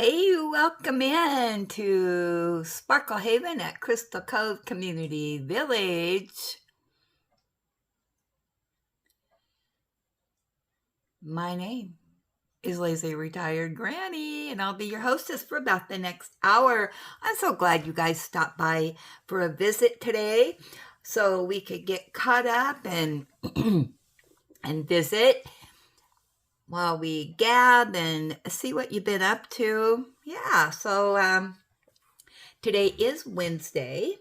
Hey, welcome in to Sparkle Haven at Crystal Cove Community Village. My name is Lazy Retired Granny, and I'll be your hostess for about the next hour. I'm so glad you guys stopped by for a visit today so we could get caught up and and visit while we gab and see what you've been up to. Yeah, so today is Wednesday,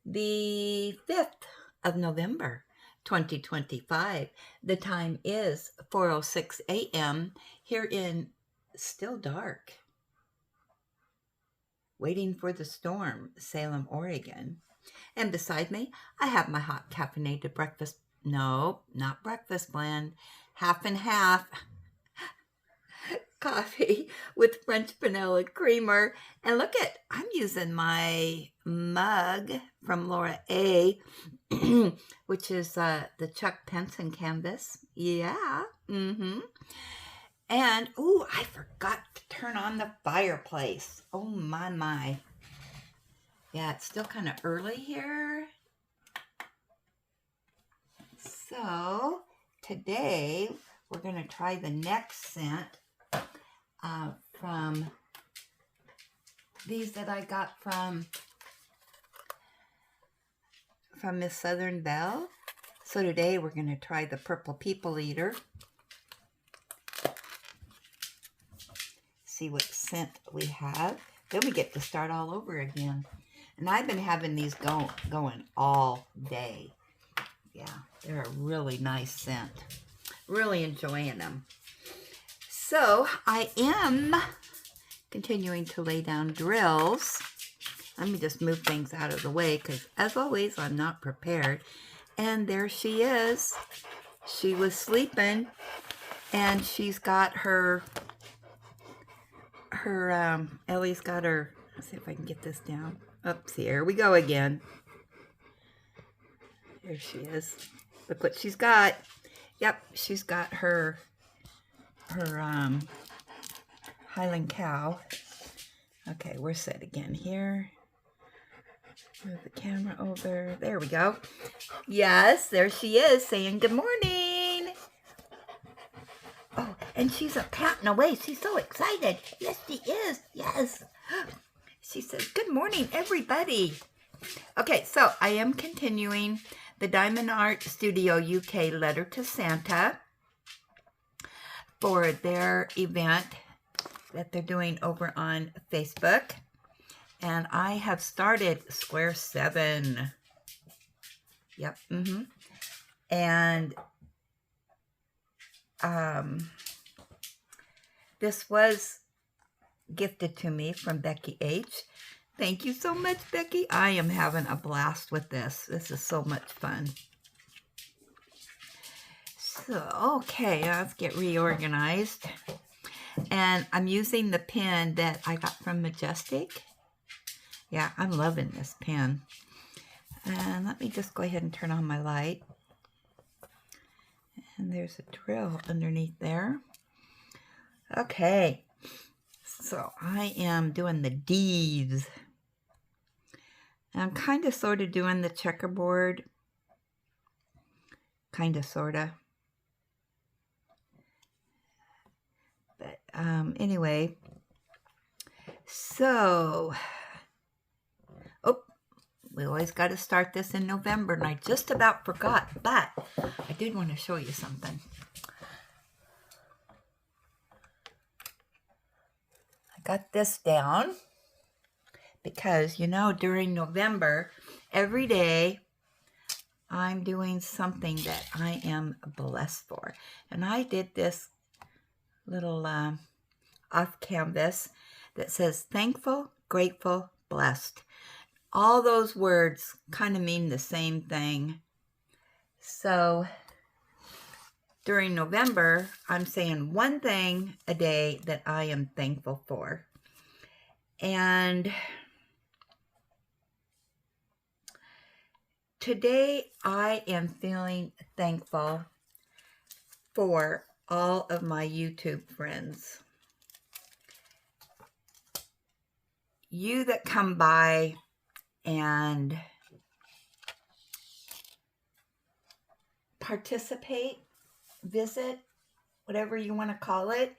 the 5th of November, 2025. The time is 4:06 a.m. here in still dark, waiting for the storm, Salem, Oregon. And beside me, I have my hot caffeinated breakfast. No, not breakfast blend. Half and half coffee with French vanilla creamer. And look at, I'm using my mug from Laura A, which is the Chuck Penson canvas. Yeah. And, ooh, I forgot to turn on the fireplace. Oh, my. Yeah, it's still kind of early here. So, today we're going to try the next scent from these that I got from Miss Southern Belle. So today we're going to try the Purple People Eater. See what scent we have. Then we get to start all over again. And I've been having these going all day. Yeah, they're a really nice scent. Really enjoying them. So I am continuing to lay down drills. Let me just move things out of the way because, as always, I'm not prepared. And there she is. She was sleeping, and she's got her Ellie's got her, let's see if I can get this down. Oops, here we go again. There she is. Look what she's got. Yep, she's got her Highland cow. Okay, we're set again here. Move the camera over. There we go. Yes, there she is saying good morning. Oh, and she's patting away. She's so excited. Yes, she is. Yes. She says, good morning, everybody. Okay, so I am continuing the Diamond Art Studio UK Letter to Santa for their event that they're doing over on Facebook. And I have started Square 7. Yep. And this was gifted to me from Becky H. Thank you so much, Becky. I am having a blast with this. This is so much fun. So, okay, let's get reorganized. And I'm using the pen that I got from Majestic. Yeah, I'm loving this pen. And let me just go ahead and turn on my light. And there's a drill underneath there. Okay, so I am doing the D's. I'm kind of sort of doing the checkerboard. Kind of sort of. But anyway, so, oh, we always got to start this in November, and I just about forgot, but I did want to show you something. I got this down because, you know, during November, every day, I'm doing something that I am blessed for. And I did this little off canvas that says thankful, grateful, blessed. All those words kind of mean the same thing. So during November, I'm saying one thing a day that I am thankful for. And today I am feeling thankful for all of my YouTube friends. you that come by and participate, visit, whatever you want to call it,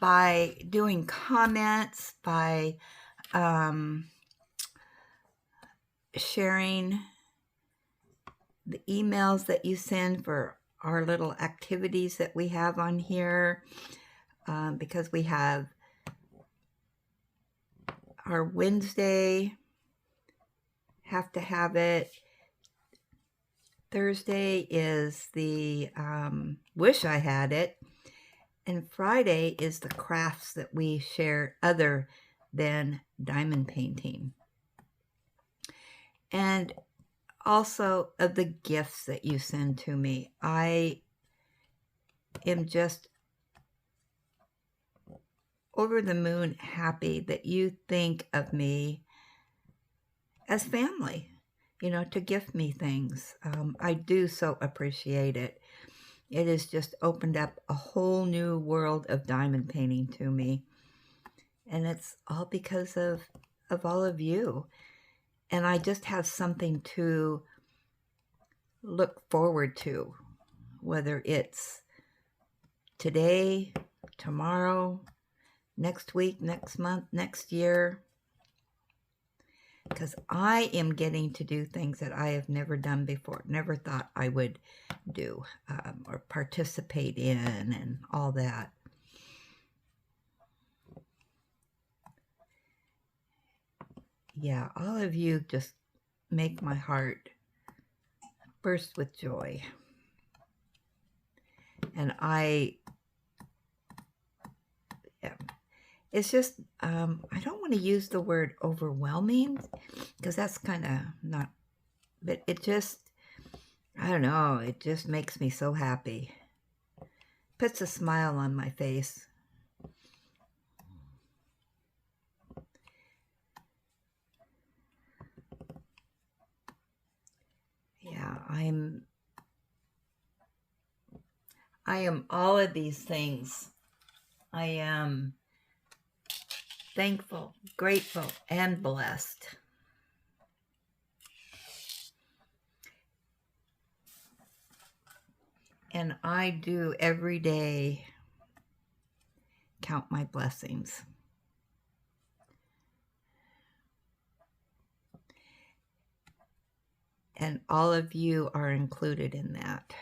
by doing comments, by sharing the emails that you send for our little activities that we have on here, because we have our Wednesday, have to have it. Thursday is the wish I had it. And Friday is the crafts that we share other than diamond painting. And also of the gifts that you send to me. I am just over the moon happy that you think of me as family, to gift me things. I do so appreciate it. It has just opened up a whole new world of diamond painting to me. And it's all because of all of you. And I just have something to look forward to, whether it's today, tomorrow, next week, next month, next year. Because I am getting to do things that I have never done before, never thought I would do or participate in and all that. Yeah, all of you just make my heart burst with joy. And it's just, I don't want to use the word overwhelming because that's kind of not, but it just, I don't know, it just makes me so happy. Puts a smile on my face. Yeah, I am all of these things. I am thankful, grateful, and blessed. And I do every day count my blessings. And all of you are included in that.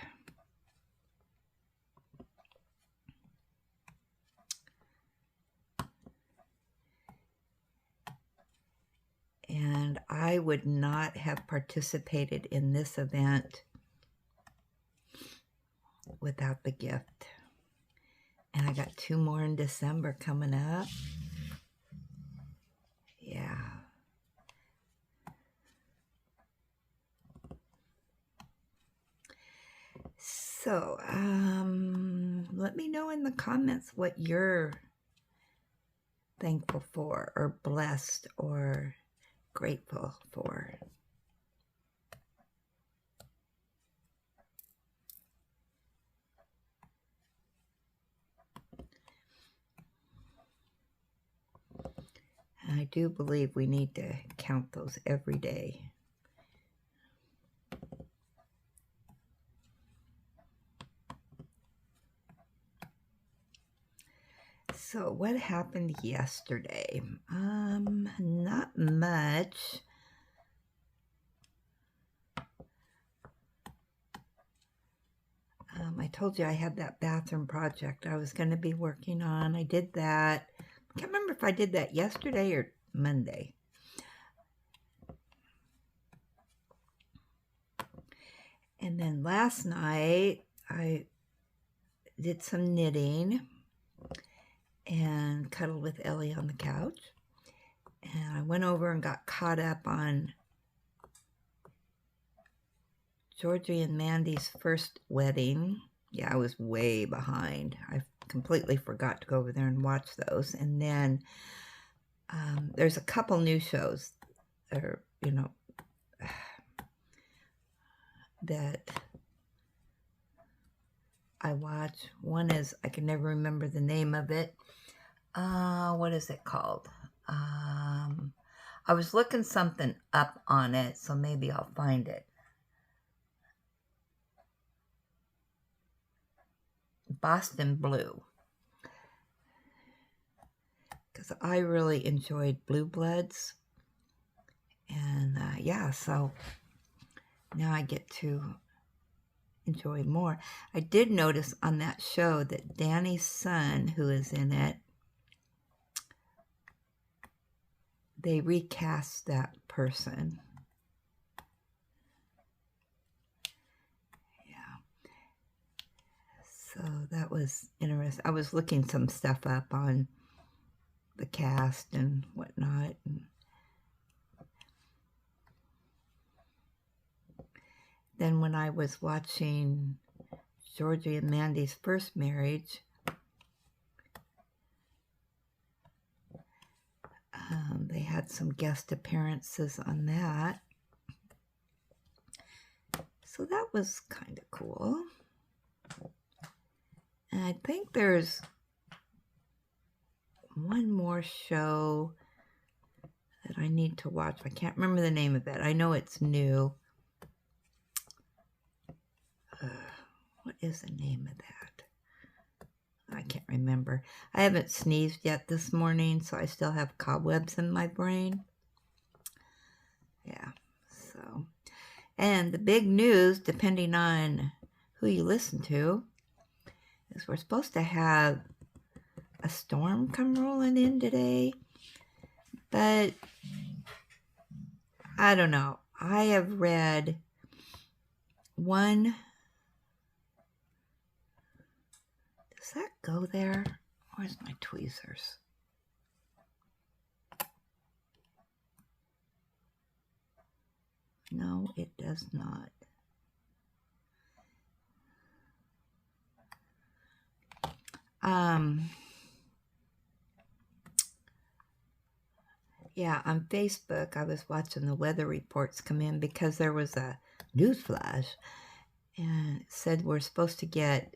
And I would not have participated in this event without the gift. And I got 2 more in December coming up. Yeah. So, let me know in the comments what you're thankful for or blessed or grateful for. I do believe we need to count those every day. So what happened yesterday? Not much. I told you I had that bathroom project I was going to be working on. I did that. I can't remember if I did that yesterday or Monday. And then last night I did some knitting and cuddled with Ellie on the couch. And I went over and got caught up on Georgie and Mandy's first wedding. Yeah, I was way behind. I completely forgot to go over there and watch those. And then there's a couple new shows that are, that I watch. One is, I can never remember the name of it. What is it called? I was looking something up on it, so maybe I'll find it. Boston Blue. Because I really enjoyed Blue Bloods. And yeah, so now I get to enjoy more. I did notice on that show that Danny's son, who is in it, they recast that person. Yeah. So that was interesting. I was looking some stuff up on the cast and whatnot. And then when I was watching Georgie and Mandy's first marriage, they had some guest appearances on that. So that was kind of cool. And I think there's one more show that I need to watch. I can't remember the name of it. I know it's new. What is the name of that? I can't remember. I haven't sneezed yet this morning, so I still have cobwebs in my brain. Yeah, so. And the big news, depending on who you listen to, is we're supposed to have a storm come rolling in today. But I don't know. I have read one. Does that go there? Where's my tweezers? No, it does not. Yeah, on Facebook, I was watching the weather reports come in because there was a news flash and it said we're supposed to get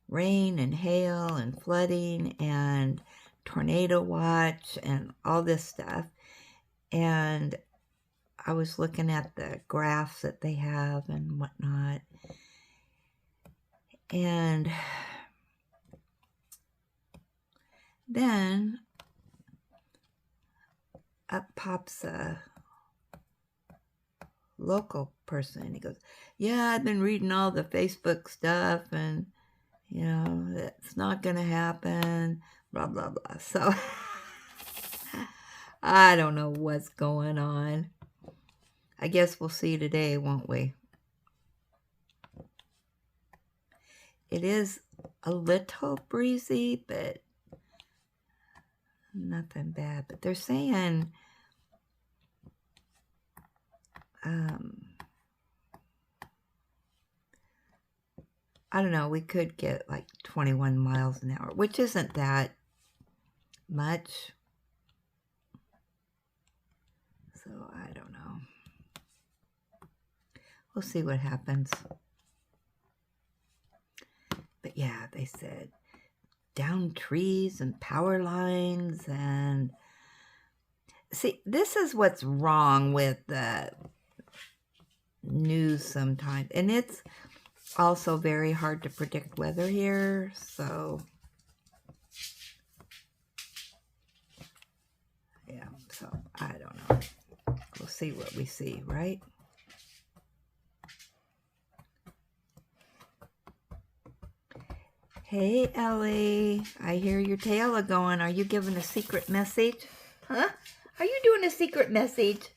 rain and hail and flooding and tornado watch and all this stuff. And I was looking at the graphs that they have and whatnot. And then up pops a local person and he goes, yeah, I've been reading all the Facebook stuff and, you know, it's not going to happen, blah, blah, blah. So I don't know what's going on. I guess we'll see today, won't we? It is a little breezy, but nothing bad. But they're saying I don't know, we could get like 21 miles an hour, which isn't that much. So I don't know. We'll see what happens. But yeah, they said down trees and power lines and see, this is what's wrong with the news sometimes. And it's also very hard to predict weather here, so yeah, so I don't know. We'll see what we see, right? Hey, Ellie, I hear your tail are going. Are you giving a secret message? Huh? Are you doing a secret message?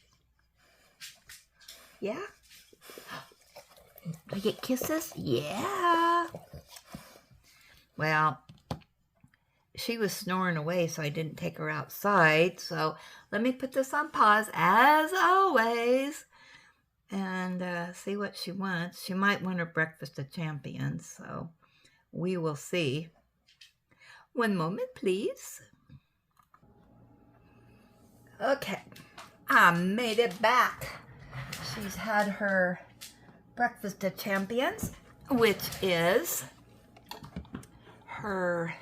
Yeah? I get kisses? Yeah. Well, she was snoring away, so I didn't take her outside. So let me put this on pause, as always, and see what she wants. She might want her breakfast of champions, so we will see. One moment, please. Okay, I made it back. She's had her breakfast of champions, which is her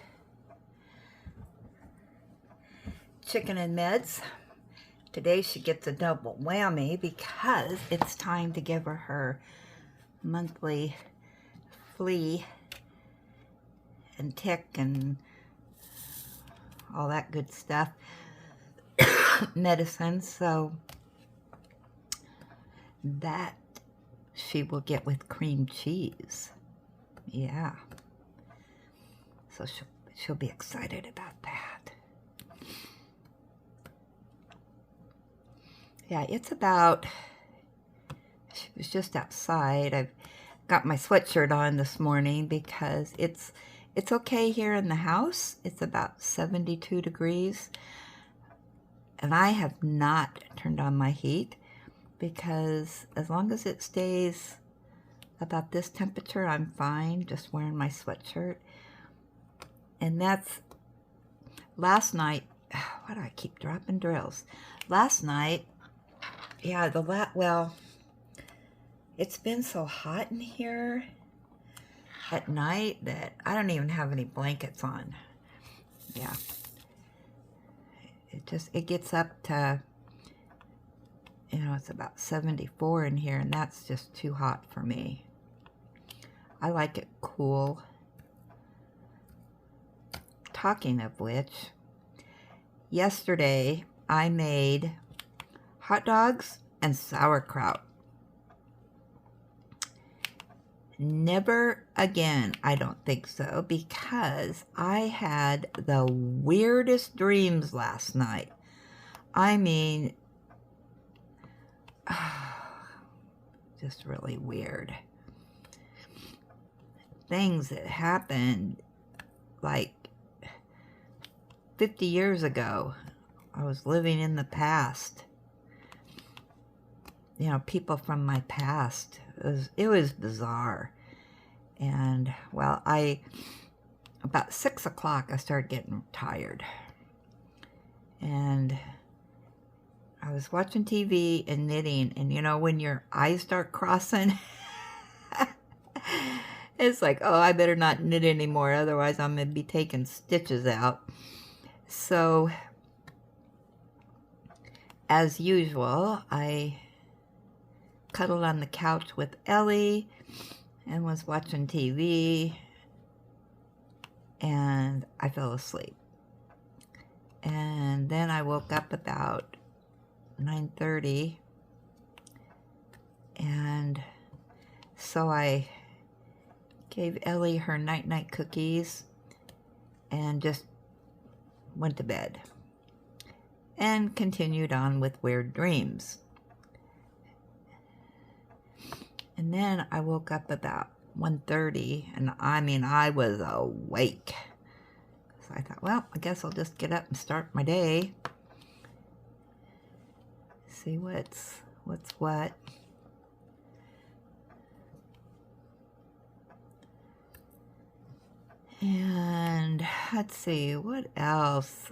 Chicken and Meds. Today she gets a double whammy because it's time to give her monthly flea and tick and all that good stuff medicine. So that she will get with cream cheese. Yeah. So she'll be excited about that. Yeah, it's about, she was just outside. I've got my sweatshirt on this morning because it's okay here in the house. It's about 72 degrees. And I have not turned on my heat because as long as it stays about this temperature, I'm fine just wearing my sweatshirt. And that's last night. Why do I keep dropping drills? Last night, yeah, well, it's been so hot in here at night that I don't even have any blankets on. Yeah. It gets up to, you know, it's about 74 in here, and that's just too hot for me. I like it cool. Talking of which, yesterday I made hot dogs and sauerkraut. Never again, I don't think so, because I had the weirdest dreams last night. I mean, just really weird. Things that happened like 50 years ago. I was living in the past. You know, people from my past. It was bizarre. And, well, about 6 o'clock, I started getting tired. And I was watching TV and knitting. And, you know, when your eyes start crossing, it's like, oh, I better not knit anymore. Otherwise, I'm going to be taking stitches out. So, as usual, I cuddled on the couch with Ellie and was watching TV, and I fell asleep. And then I woke up about 9:30, and so I gave Ellie her night-night cookies and just went to bed and continued on with weird dreams. And then I woke up about 1:30, and I mean, I was awake. So I thought, well, I guess I'll just get up and start my day. See what's what. And let's see, what else?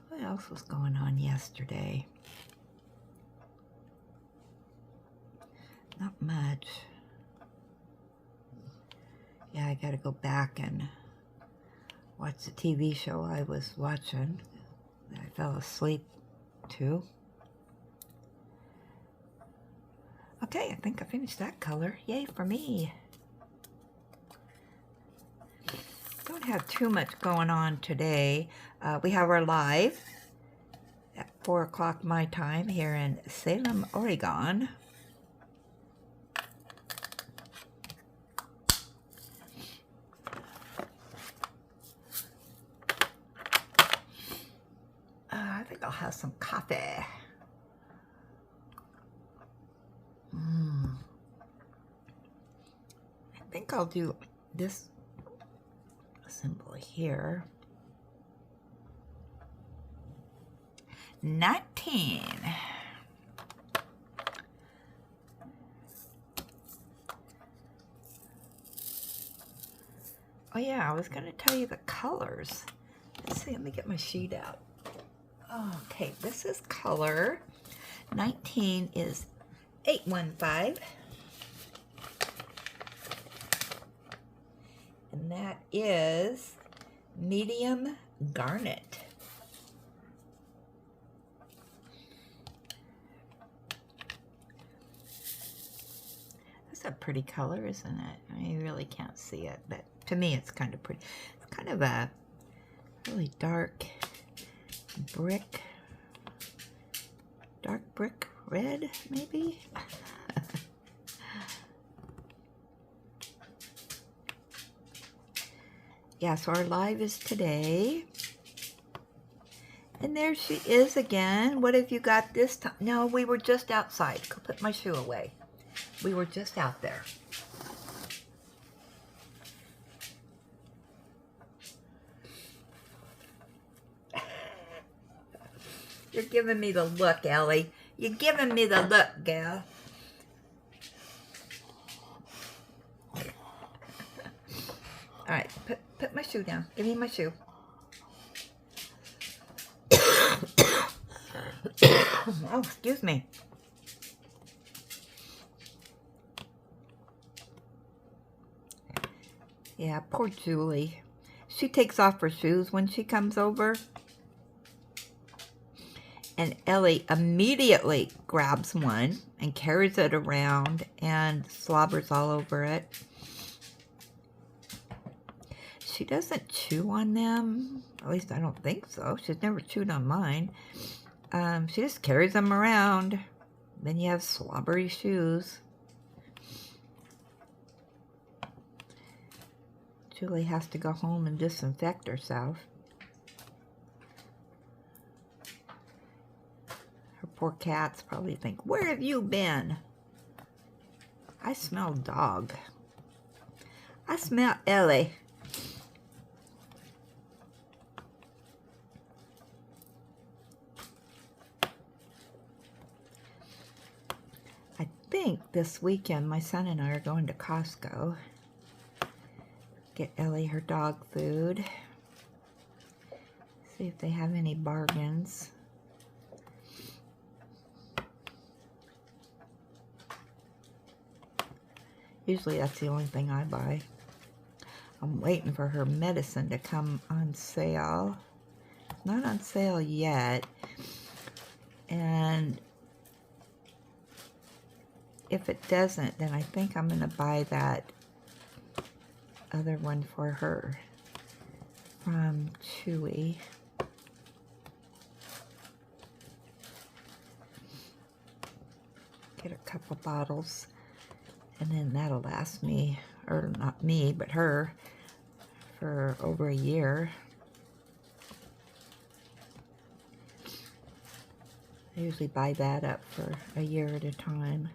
What else was going on yesterday? Not much. Yeah, I gotta go back and watch the TV show I was watching. I fell asleep to. Okay, I think I finished that color. Yay for me. Don't have too much going on today. We have our live at 4 o'clock my time here in Salem, Oregon. I think I'll have some coffee. I think I'll do this symbol here. 19. Oh yeah, I was going to tell you the colors. Let's see, let me get my sheet out. Okay, this is color. 19 is 815. And that is medium garnet. That's a pretty color, isn't it? I mean, you really can't see it, but to me it's kind of pretty. It's kind of a really dark brick red, maybe? Yeah, so our live is today. And there she is again. What have you got this time? No, we were just outside. Go put my shoe away. We were just out there. You're giving me the look, Ellie. You're giving me the look, gal. All right, put my shoe down. Give me my shoe. Oh, excuse me. Yeah, poor Julie. She takes off her shoes when she comes over. And Ellie immediately grabs one and carries it around and slobbers all over it. She doesn't chew on them. At least I don't think so. She's never chewed on mine. She just carries them around. Then you have slobbery shoes. Julie has to go home and disinfect herself. Her poor cats probably think, where have you been? I smell dog. I smell Ellie. I think this weekend my son and I are going to Costco. Get Ellie her dog food. See if they have any bargains. Usually that's the only thing I buy. I'm waiting for her medicine to come on sale. It's not on sale yet. And if it doesn't, then I think I'm going to buy that other one for her from Chewy. Get a couple bottles, and then that'll last me, or not me, but her, for over a year. I usually buy that up for a year at a time.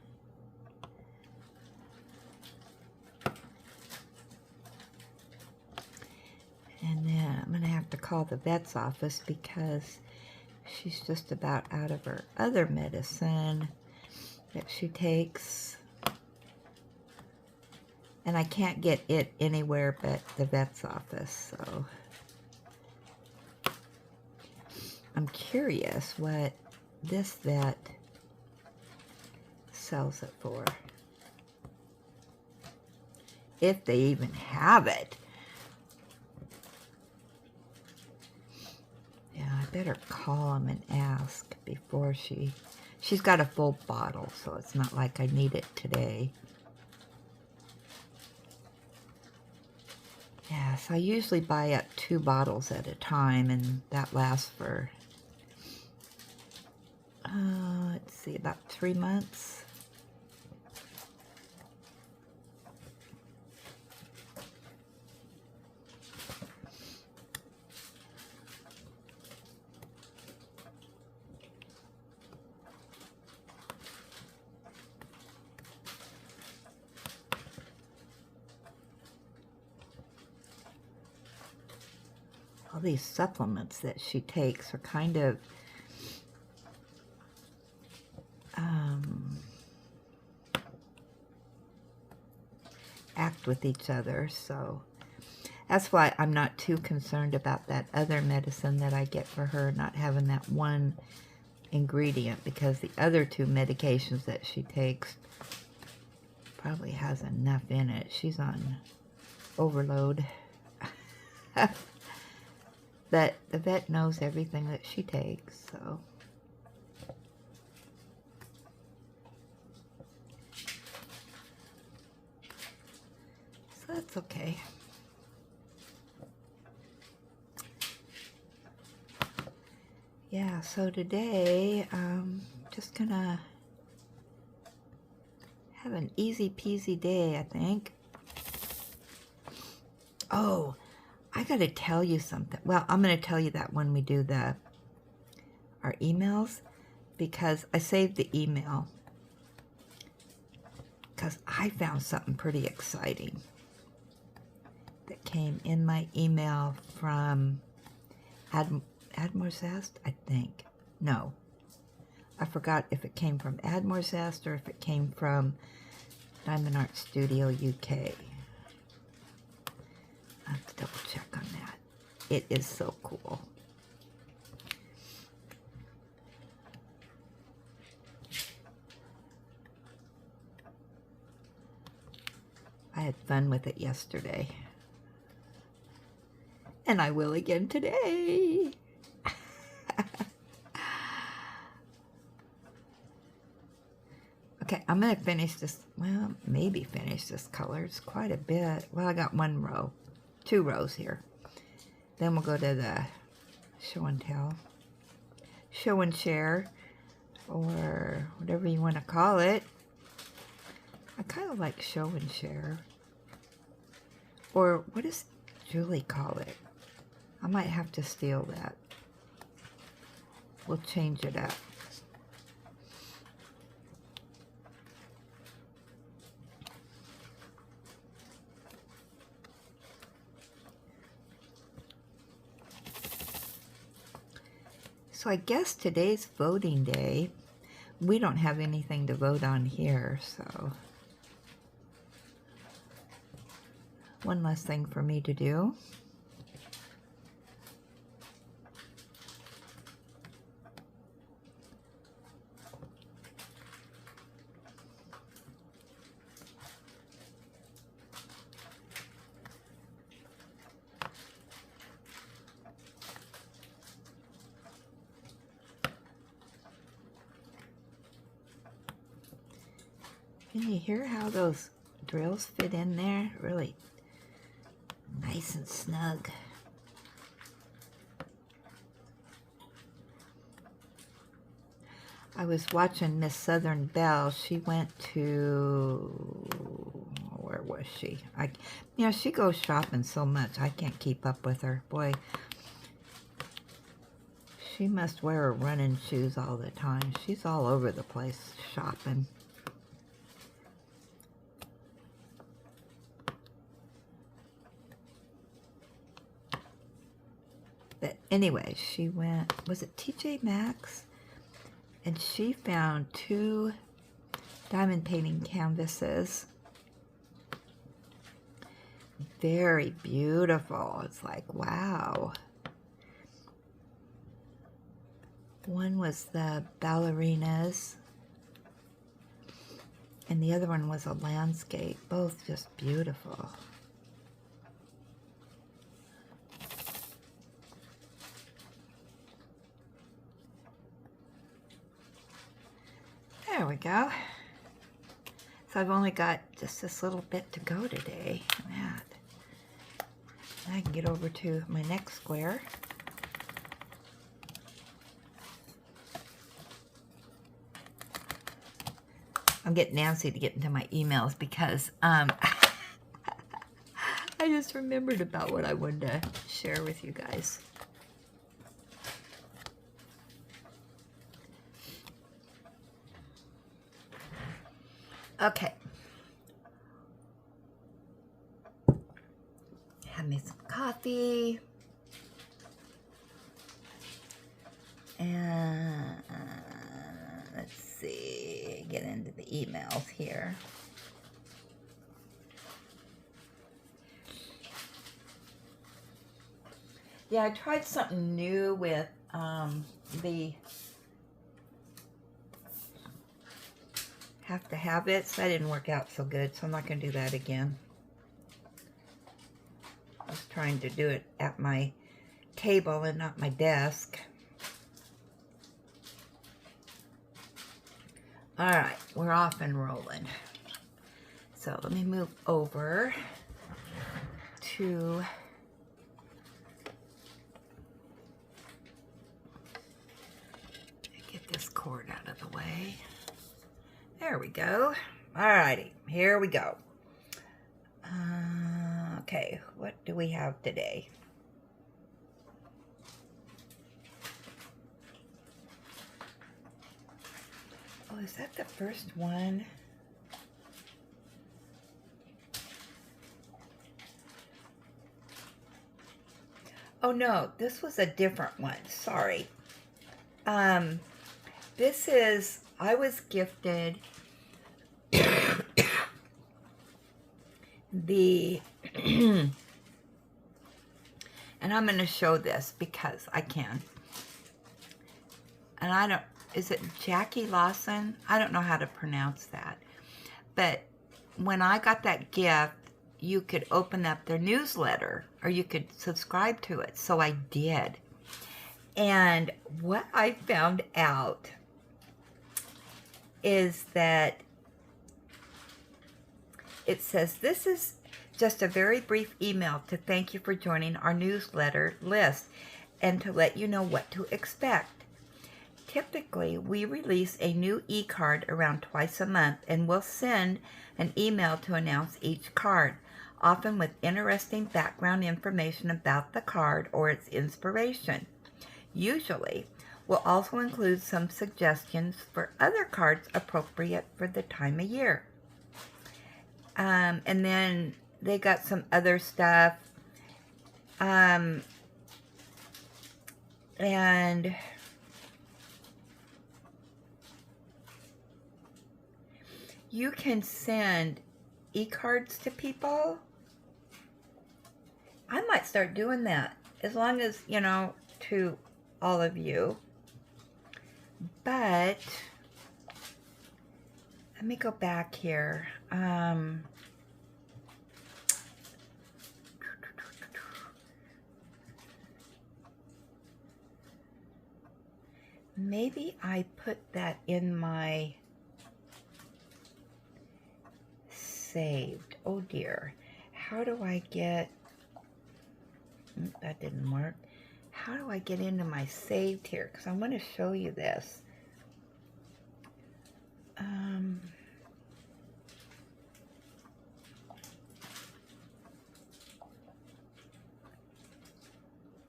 And then I'm going to have to call the vet's office because she's just about out of her other medicine that she takes. And I can't get it anywhere but the vet's office, so I'm curious what this vet sells it for. If they even have it. Yeah, I better call them and ask before she's got a full bottle, so it's not like I need it today. Yes, I usually buy up 2 bottles at a time, and that lasts for, let's see, about 3 months. All these supplements that she takes are kind of act with each other, so that's why I'm not too concerned about that other medicine that I get for her not having that one ingredient, because the other 2 medications that she takes probably has enough in it. She's on overload. That the vet knows everything that she takes, so. So that's okay. Yeah, so today, just gonna have an easy peasy day, I think. Oh, I gotta tell you something. Well, I'm gonna tell you that when we do our emails, because I saved the email because I found something pretty exciting that came in my email from Admorzest, I think. No, I forgot if it came from Admorzest or if it came from Diamond Art Studio UK. I have to double check on that. It is so cool. I had fun with it yesterday. And I will again today. Okay, I'm going to finish this. Well, maybe finish this color. It's quite a bit. Well, I got 1 row. 2 rows here. Then we'll go to the show and tell. Show and share. Or whatever you want to call it. I kind of like show and share. Or what does Julie call it? I might have to steal that. We'll change it up. So I guess today's voting day. We don't have anything to vote on here, so one less thing for me to do. Can you hear how those drills fit in there? Really nice and snug. I was watching Miss Southern Belle. She went to, where was she? She goes shopping so much. I can't keep up with her. Boy, she must wear her running shoes all the time. She's all over the place shopping. But anyway, she went, was it TJ Maxx? And she found 2 diamond painting canvases. Very beautiful. It's like, wow. One was the ballerinas. And the other one was a landscape. Both just beautiful. There we go. So I've only got just this little bit to go today. And I can get over to my next square. I'm getting Nancy to get into my emails because I just remembered about what I wanted to share with you guys. Okay. Have me some coffee. And let's see, get into the emails here. Yeah, I tried something new with the have to have it, so that didn't work out so good, so I'm not going to do that again. trying to do it at my table and not my desk. All right, we're off and rolling. So let me move over to get this cord out of the way. There we go. All righty, here we go. Okay, what do we have today? Oh, is that the first one? Oh no, this was a different one. Sorry. This is, I was gifted the, and I'm going to show this because I can. And I don't, is it Jackie Lawson? I don't know how to pronounce that. But when I got that gift, you could open up their newsletter or you could subscribe to it. So I did. And what I found out is that it says, this is just a very brief email to thank you for joining our newsletter list and to let you know what to expect. Typically, we release a new e-card around twice a month and we'll send an email to announce each card, often with interesting background information about the card or its inspiration. Usually, we'll also include some suggestions for other cards appropriate for the time of year. And then they got some other stuff. And you can send e-cards to people. I might start doing that, as long as, you know, to all of you. But let me go back here. Maybe I put that in my saved. Oh dear. How do I get... That didn't work. How do I get into my saved here? Because I want to show you this.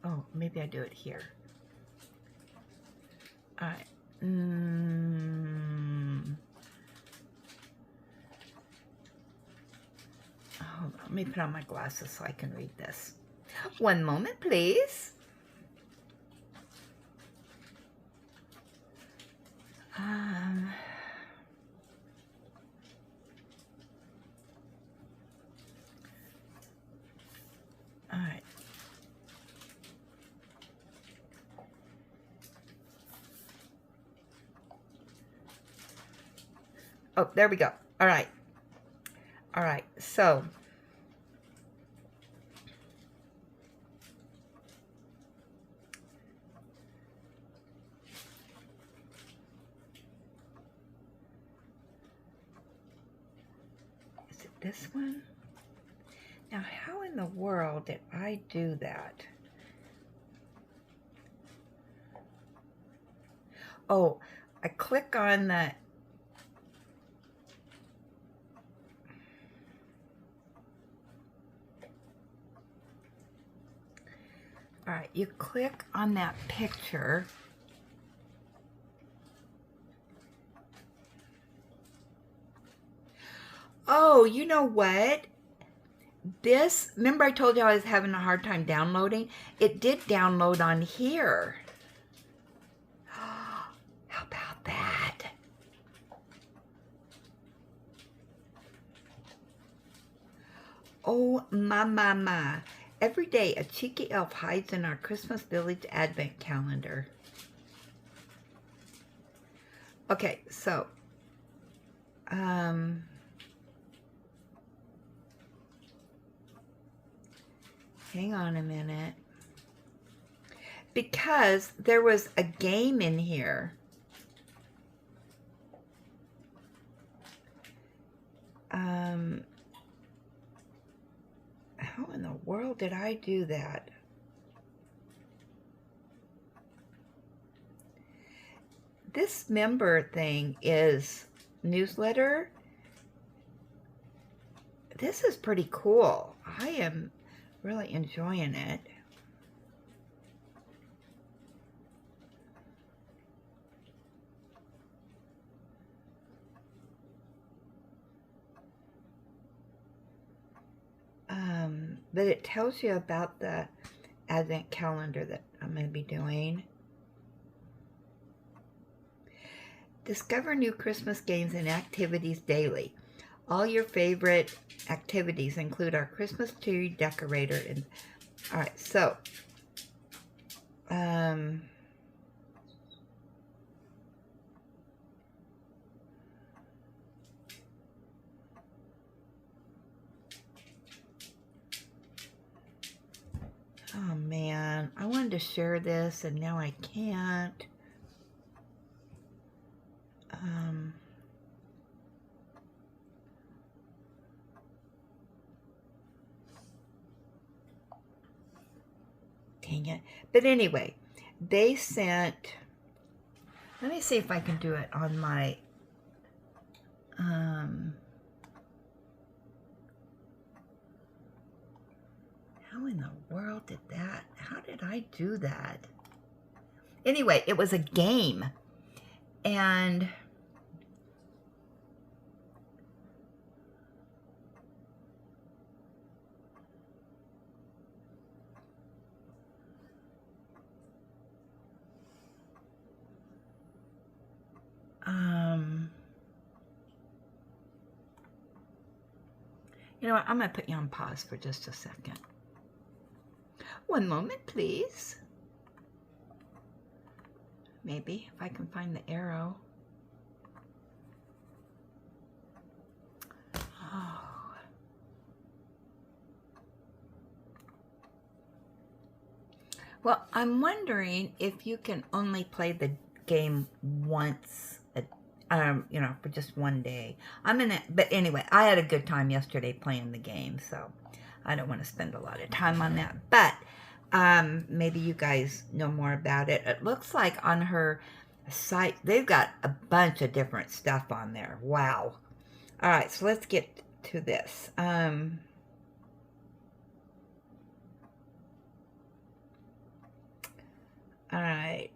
Oh, maybe I do it here. All right. Hold on. Let me put on my glasses so I can read this. One moment, please. All right. Oh, there we go. All right. All right. So, is it this one? Now, how in the world did I do that? Oh, I click on the... All right, you click on that picture. Oh, you know what? This, remember I told you I was having a hard time downloading? It did download on here. How about that? Oh, my. Every day, a cheeky elf hides in our Christmas Village Advent calendar. Okay, so, Hang on a minute. Because there was a game in here. How in the world did I do that? This member thing is newsletter. This is pretty cool. I am really enjoying it. But it tells you about the advent calendar that I'm going to be doing. Discover new Christmas games and activities daily. All your favorite activities include our Christmas tree decorator. And all right, so oh man, I wanted to share this and now I can't. Dang it. But anyway, they sent, let me see if I can do it on my, how in the world did that, how did I do that? Anyway, it was a game. And you know what, I'm going to put you on pause for just a second. One moment, please. Maybe, if I can find the arrow. Oh. Well, I'm wondering if you can only play the game once, you know, for just one day. But anyway, I had a good time yesterday playing the game, so I don't want to spend a lot of time on that. But maybe you guys know more about it. It looks like on her site, they've got a bunch of different stuff on there. Wow. All right, so let's get to this. All right.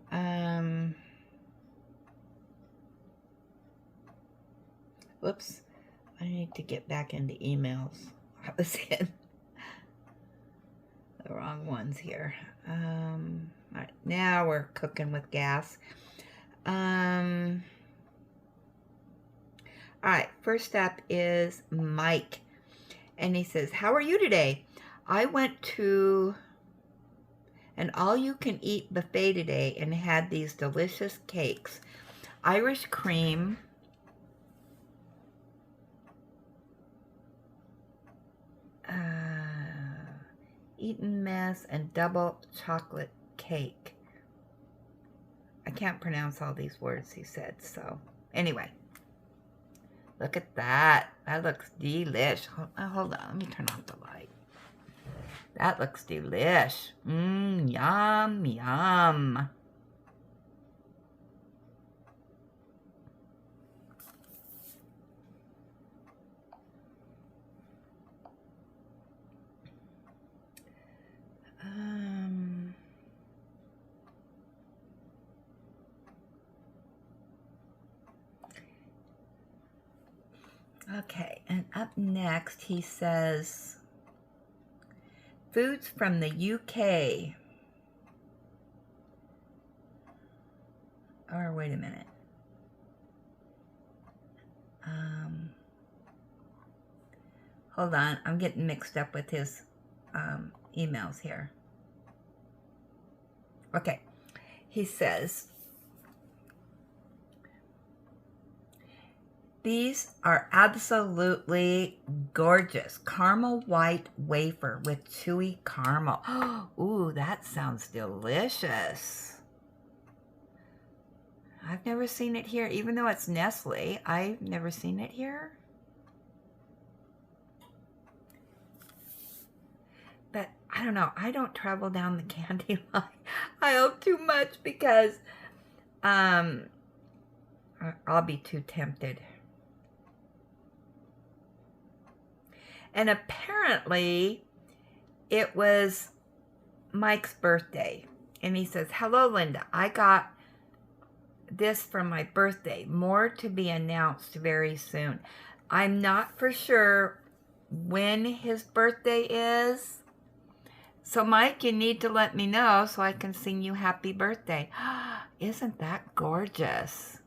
Whoops. I need to get back into emails. I was in the wrong ones here. All right, now we're cooking with gas. All right, first up is Mike. And he says, how are you today? I went to an all-you-can-eat buffet today and had these delicious cakes. Irish cream, Eton mess, and double chocolate cake. I can't pronounce all these words he said, so anyway. Look at that. That looks delish. Hold on, let me turn off the light. That looks delish. Yum, yum. Okay, and up next he says, foods from the UK. Or wait a minute. Hold on, I'm getting mixed up with his emails here. Okay, he says, These are absolutely gorgeous. Caramel white wafer with chewy caramel. Ooh, that sounds delicious. I've never seen it here, even though it's Nestle. I've never seen it here. But I don't know. I don't travel down the candy line. I hope too much because I'll be too tempted. And apparently it was Mike's birthday. And he says, "Hello, Linda. I got this for my birthday. More to be announced very soon." I'm not for sure when his birthday is. So, Mike, you need to let me know so I can sing you happy birthday. Isn't that gorgeous?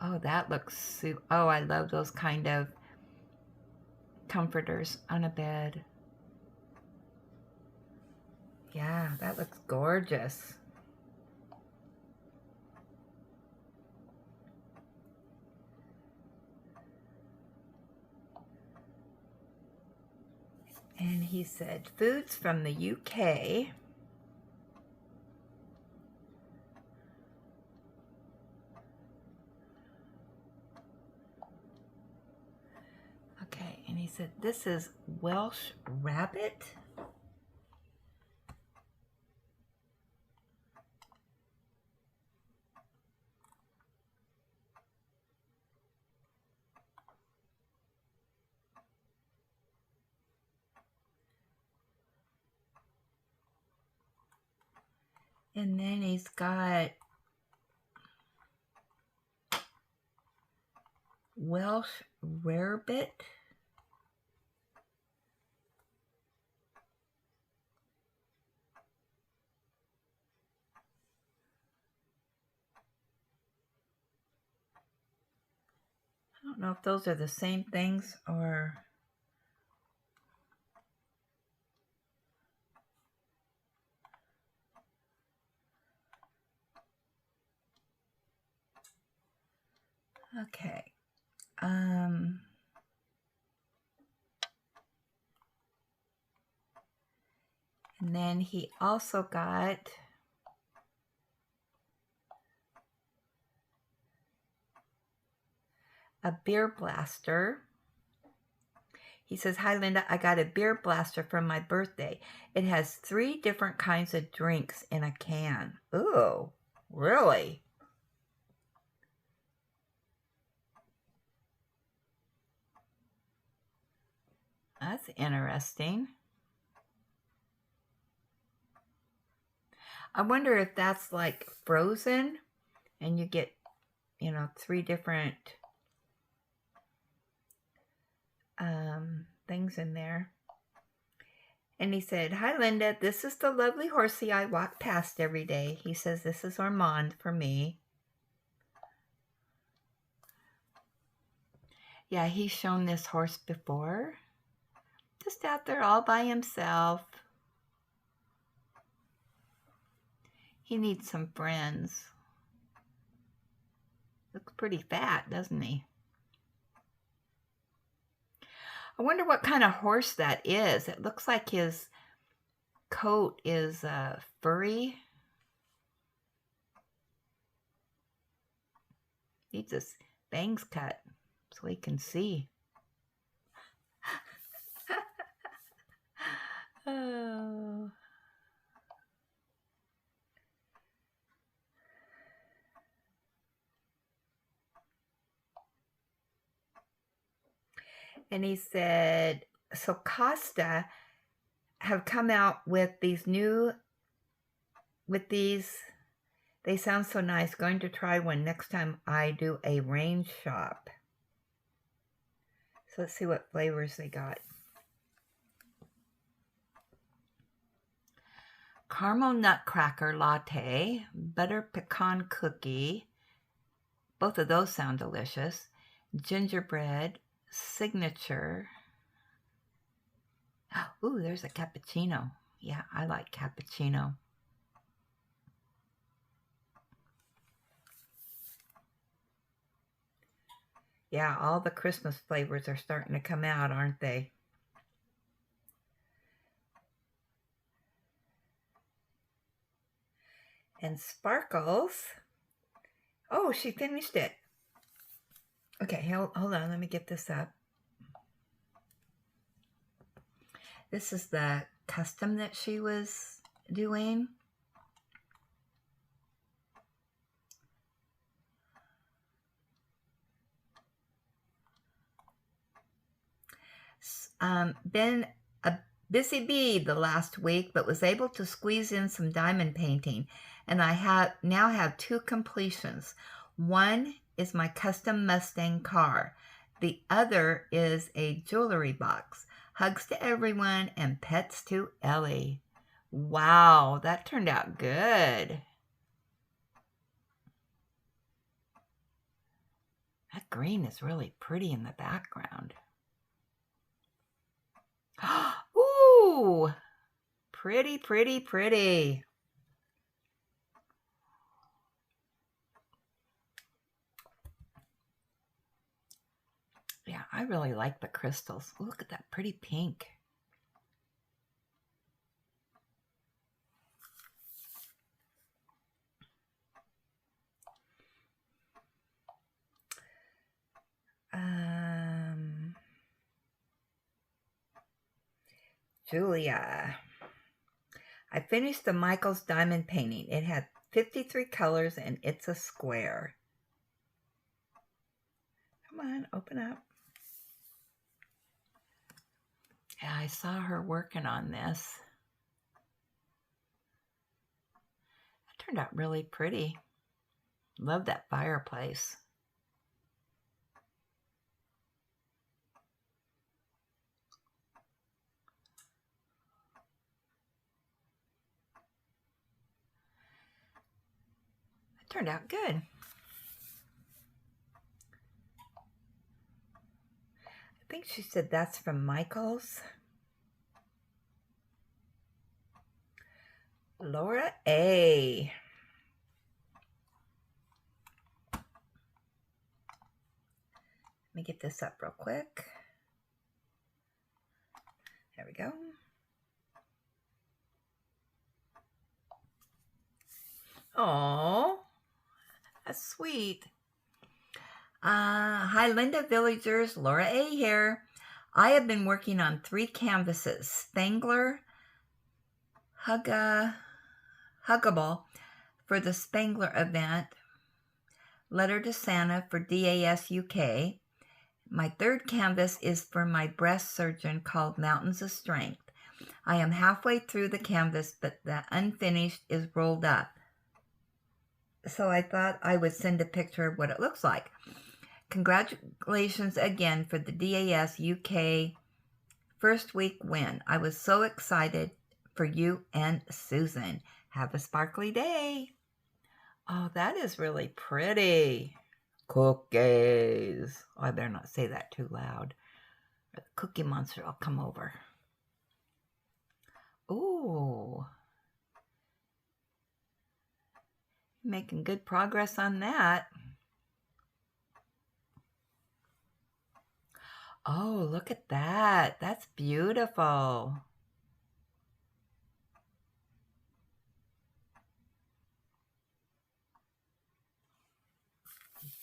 Oh, that looks super. Oh, I love those kind of comforters on a bed. Yeah, that looks gorgeous. And he said, foods from the UK. Okay, and he said, this is Welsh rabbit. And then he's got Welsh rarebit. I don't know if those are the same things or... Okay. And then he also got a beer blaster. He says, "Hi, Linda. I got a beer blaster for my birthday. It has 3 different kinds of drinks in a can." Ooh, really? That's interesting. I wonder if that's like frozen and you get, 3 different things in there. And he said, "Hi, Linda. This is the lovely horsey I walk past every day." He says, "This is Armand for me." Yeah, he's shown this horse before. Just out there all by himself. He needs some friends. Looks pretty fat, doesn't he? I wonder what kind of horse that is. It looks like his coat is furry. Needs his bangs cut so he can see. Oh. And he said, so Costa have come out with these they sound so nice. Going to try one next time I do a range shop. So let's see what flavors they got. Caramel nutcracker latte, butter pecan cookie. Both of those sound delicious. Gingerbread, signature. Ooh, there's a cappuccino. Yeah, I like cappuccino. Yeah, all the Christmas flavors are starting to come out, aren't they? And Sparkles. Oh, she finished it. Okay, hold on. Let me get this up. This is the custom that she was doing. Been a busy bee the last week, but was able to squeeze in some diamond painting, and I now have 2 completions. One is my custom Mustang car. The other is a jewelry box. Hugs to everyone and pets to Ellie. Wow, that turned out good. That green is really pretty in the background. Ooh, pretty, pretty, pretty. Yeah, I really like the crystals. Look at that pretty pink. Julia. I finished the Michael's diamond painting. It had 53 colors and it's a square. Come on, open up. Yeah, I saw her working on this. It turned out really pretty. Love that fireplace. It turned out good. I think she said that's from Michael's. Laura A. Let me get this up real quick. There we go. Oh, that's sweet. Hi, Linda Villagers. Laura A. here. I have been working on 3 canvases. Spangler, Huggable for the Spangler event. Letter to Santa for DAS UK. My 3rd canvas is for my breast surgeon called Mountains of Strength. I am halfway through the canvas, but the unfinished is rolled up. So I thought I would send a picture of what it looks like. Congratulations again for the DAS UK first week win. I was so excited for you and Susan. Have a sparkly day. Oh, that is really pretty. Cookies. Oh, I better not say that too loud. The Cookie Monster will come over. Ooh. Making good progress on that. Oh, look at that. That's beautiful.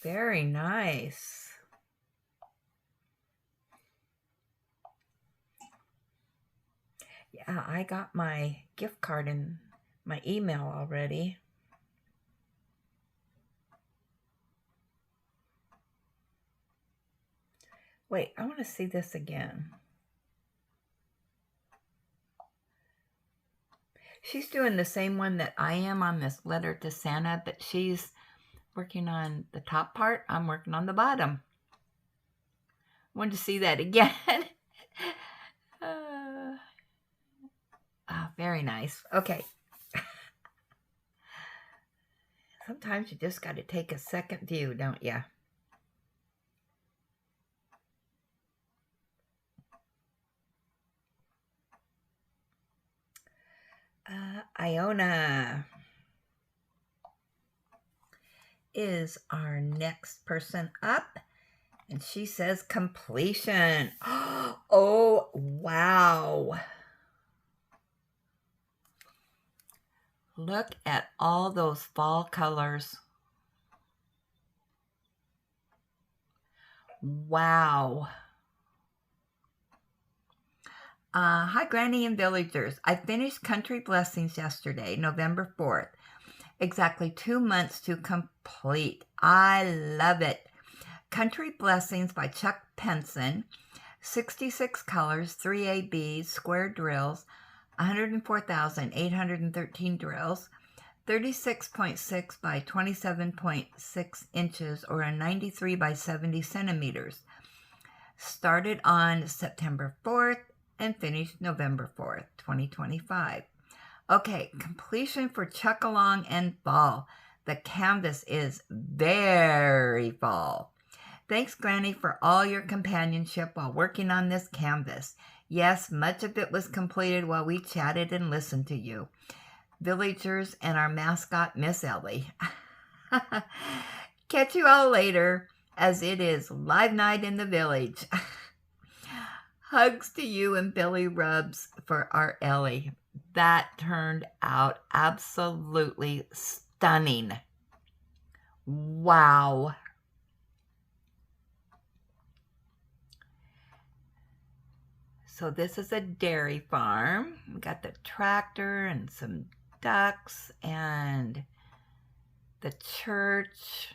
Very nice. Yeah, I got my gift card in my email already. Wait, I want to see this again. She's doing the same one that I am on this letter to Santa, but she's working on the top part. I'm working on the bottom. Wanted to see that again. Very nice. Okay. Sometimes you just got to take a second view, don't you? Iona is our next person up, and she says completion. Oh, wow. Look at all those fall colors. Wow. Hi, Granny and Villagers. I finished Country Blessings yesterday, November 4th. Exactly 2 months to complete. I love it. Country Blessings by Chuck Penson. 66 colors, 3 ABs, square drills, 104,813 drills, 36.6 by 27.6 inches, or a 93 by 70 centimeters. Started on September 4th and finished November 4th, 2025. Okay, completion for Chuck Along and Fall. The canvas is very fall. Thanks, Granny, for all your companionship while working on this canvas. Yes, much of it was completed while we chatted and listened to you, villagers, and our mascot, Miss Ellie. Catch you all later, as it is live night in the village. Hugs to you and Billy Rubs for our Ellie. That turned out absolutely stunning. Wow. So this is a dairy farm. We got the tractor and some ducks and the church.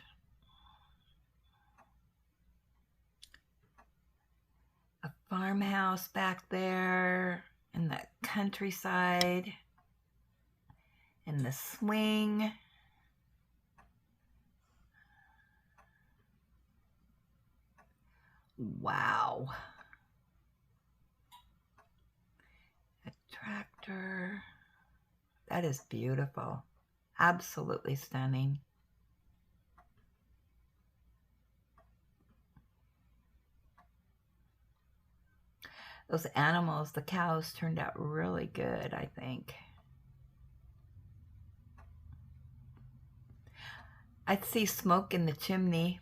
A farmhouse back there in the countryside. And the swing. Wow. A tractor. That is beautiful. Absolutely stunning. Those animals, the cows, turned out really good, I think. I see smoke in the chimney.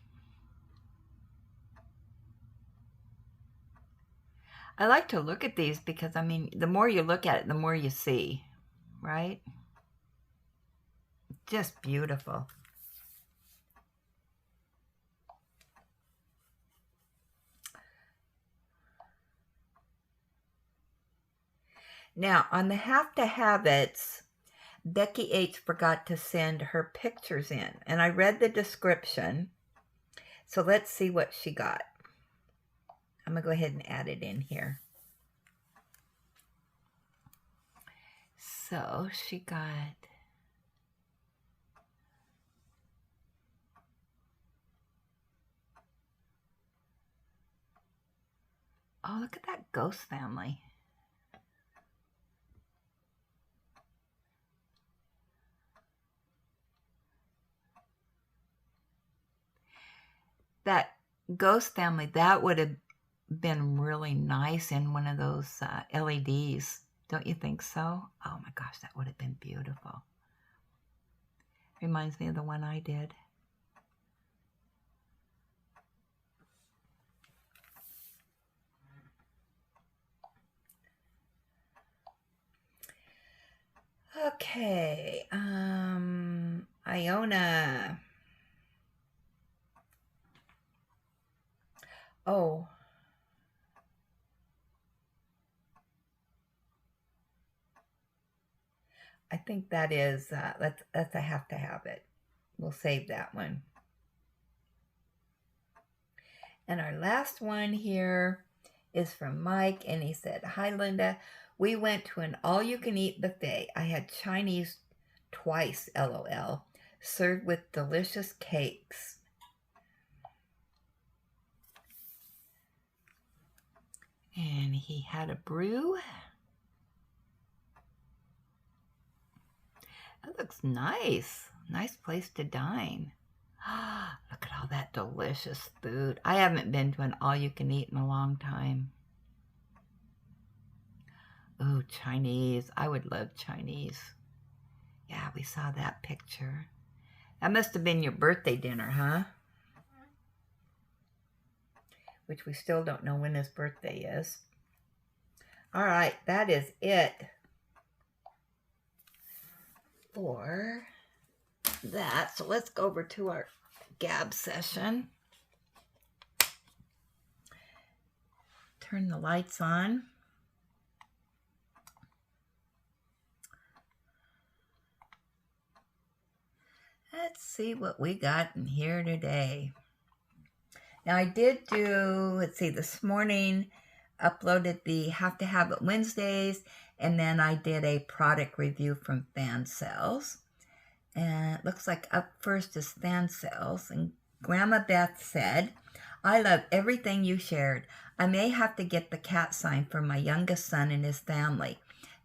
I like to look at these because, I mean, the more you look at it, the more you see, right? Just beautiful. Now, on the Have to Have It's, Becky H. forgot to send her pictures in, and I read the description, so let's see what she got. I'm going to go ahead and add it in here. So she got... Oh, look at that ghost family. That ghost family, that would have been really nice in one of those LEDs. Don't you think so? Oh my gosh, that would have been beautiful. Reminds me of the one I did. Okay, Iona. Oh. I think that is, that's a Have to Have It. We'll save that one. And our last one here is from Mike, and he said, "Hi, Linda. We went to an all-you-can-eat buffet. I had Chinese twice, LOL, served with delicious cakes." And he had a brew. That looks nice. Nice place to dine. Look at all that delicious food. I haven't been to an all-you-can-eat in a long time. Oh, Chinese. I would love Chinese. Yeah, we saw that picture. That must have been your birthday dinner, huh? Which we still don't know when his birthday is. All right, that is it for that. So let's go over to our gab session. Turn the lights on. Let's see what we got in here today. Now I did do, let's see, this morning uploaded the Have to Have It Wednesdays, and then I did a product review from Fan Cells. And it looks like up first is Fan Cells. And Grandma Beth said, I love everything you shared. I may have to get the cat sign for my youngest son and his family.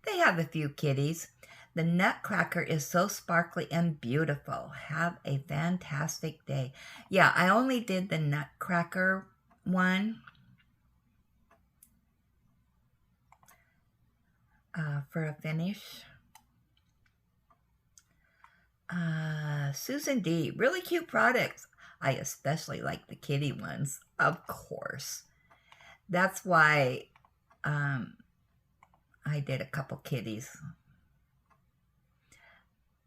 They have a few kitties. The Nutcracker is so sparkly and beautiful. Have a fantastic day. Yeah, I only did the Nutcracker one for a finish. Susan D, really cute products. I especially like the kitty ones, of course. That's why I did a couple kitties.